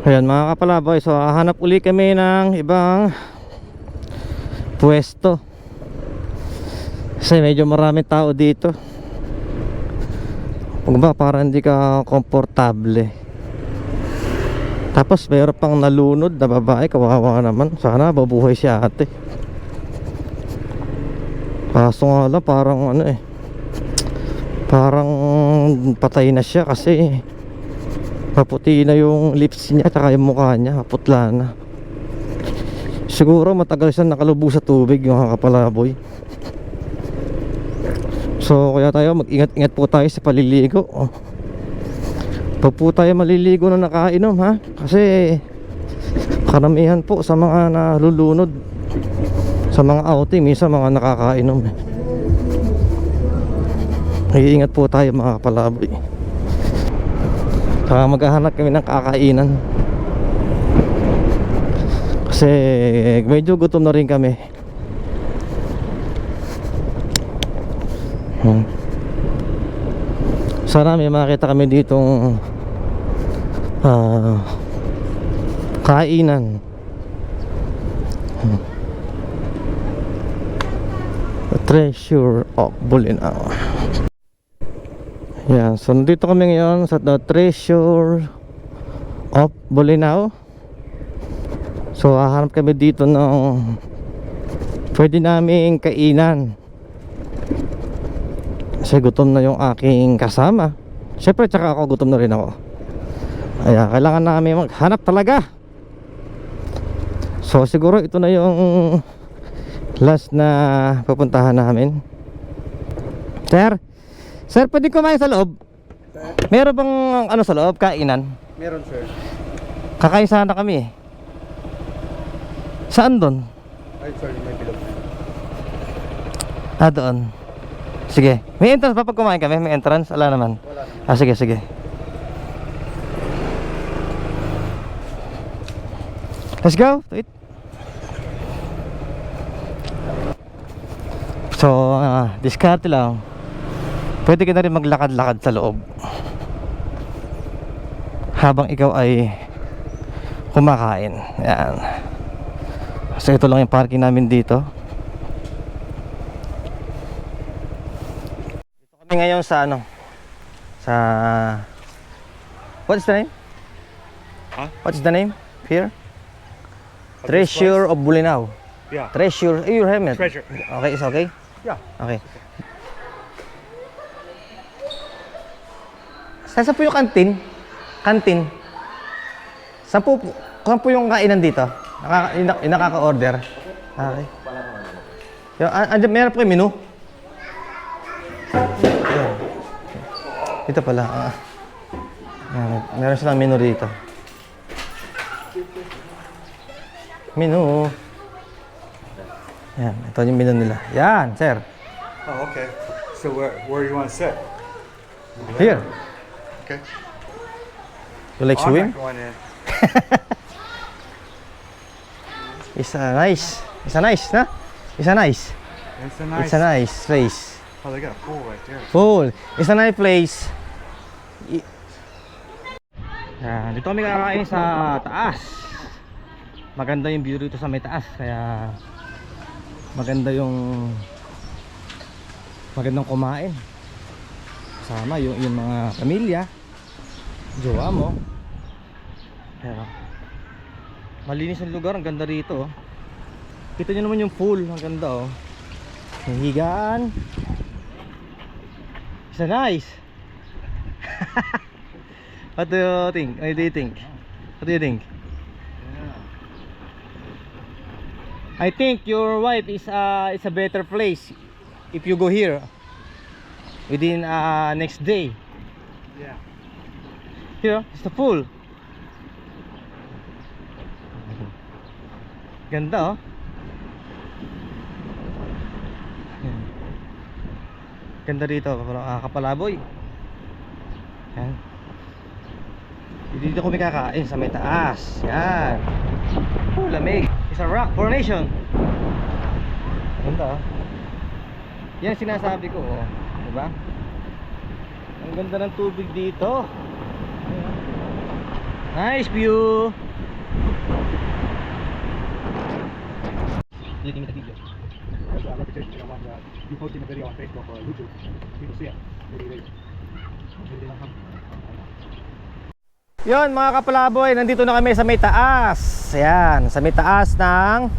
Ayan mga kapalaboy, so hahanap uli kami ng ibang pwesto kasi medyo maraming tao dito. Kung ba parang hindi ka komportable. Tapos mayroon pang nalunod na babae, kawawa naman. Sana babuhay si ate. Kaso nga lang parang ano parang patay na siya kasi maputi na yung lips niya at yung mukha niya, maputla na. Siguro matagal siya nakalubog sa tubig mga kapalaboy. So kaya tayo mag-ingat-ingat po tayo sa paliligo. Pag po tayo maliligo na nakainom ha, kasi karamihan po sa mga nalulunod sa mga outing, minsan mga nakakainom. Mag-iingat po tayo mga kapalaboy. Saka maghahanap kami ng kakainan kasi medyo gutom na rin kami. Sana may makita kami ditong kainan. The Treasure of Bolinao. Yan, so nandito kami ngayon sa The Treasure of Bolinao. So hahanap kami dito ng pwede naming kainan kasi gutom na yung aking kasama. Siyempre tsaka ako, gutom na rin ako. Kaya kailangan namin maghanap talaga. So siguro ito na yung last na pupuntahan namin. Sir, pwede kumain sa loob? Meron bang ano sa loob, kainan? Meron, sir. Kakain sana kami. Saan doon? Ay, sorry, may bilog. Doon. Sige. May entrance pa pag kumain kami? May entrance? Wala naman. Wala naman. Sige. Let's go. Wait. So, diskarte lang. Pwede ka na rin maglakad-lakad sa loob habang ikaw ay kumakain. Yan. So ito lang yung parking namin dito. Dito kami ngayon sa what's the name? Huh? What's the name here? Treasure of Bolinao. Yeah. Treasure, your helmet. Treasure. Okay, it's okay? Yeah. Okay. Saan po yung kantin? Saan po yung kainan dito? Yung nakaka-order? Okay. Yung, meron po yung menu? Ayan. Dito pala. Meron silang menu dito. Menu. Yan, ito yung menu nila. Yan, sir. Oh, okay. So where you want to sit? Here. Okay. You like Oh, I'm swim? not going in. It's nice. It's a nice place. Oh, they got a pool right there. Full. It's a nice place. Yan, dito kami kakain sa taas. Maganda yung view dito sa may taas, kaya magandang kumain. Kasama yung mga pamilya, jowa mo. Pero malinis ang lugar, ang ganda rito. Kita nyo naman yung pool, ang ganda oh. Yung higaan. It's nice. What do you think? What do you think? I think your wife is it's a better place if you go here within next day. Yeah. Here, it's the pool. Ganda oh. Ganda dito, kapalaboy. Yan. Dito kami kakain sa may taas. Yan. Lamig. It's a rock formation. Ganda oh. Yan sinasabi ko oh. Diba? Ang ganda ng tubig dito. Nice view. That's why I love the picture. I want you posting the video on Facebook or YouTube. People see it. Yon mga kapalaboy, nandito na kami sa may taas. Ayan, sa may taas ng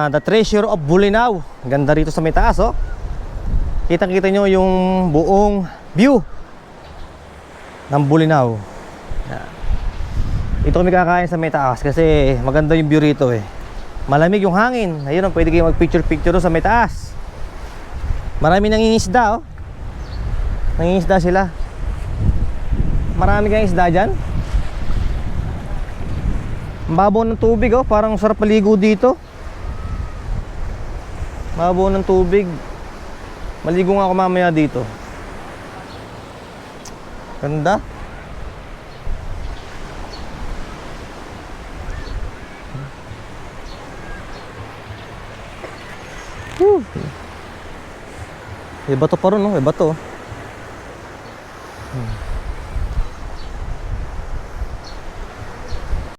The Treasure of Bolinao. Ganda rito sa may taas, oh. Kitang-kita nyo yung buong view ng Bolinao. Ayan. Ito kami kakain sa may taas kasi maganda yung view rito, eh. Malamig yung hangin. Ayun, pwede kayo mag-picture-picture sa may taas. Marami nangingisda, oh. Nangingisda sila. Marami kang isda dyan. Ang babaw ng tubig, oh. Parang sarap maligo dito. Babaw ng tubig. Maligo nga ako mamaya dito. Ganda. Whew. May bato pa ron, no? May bato.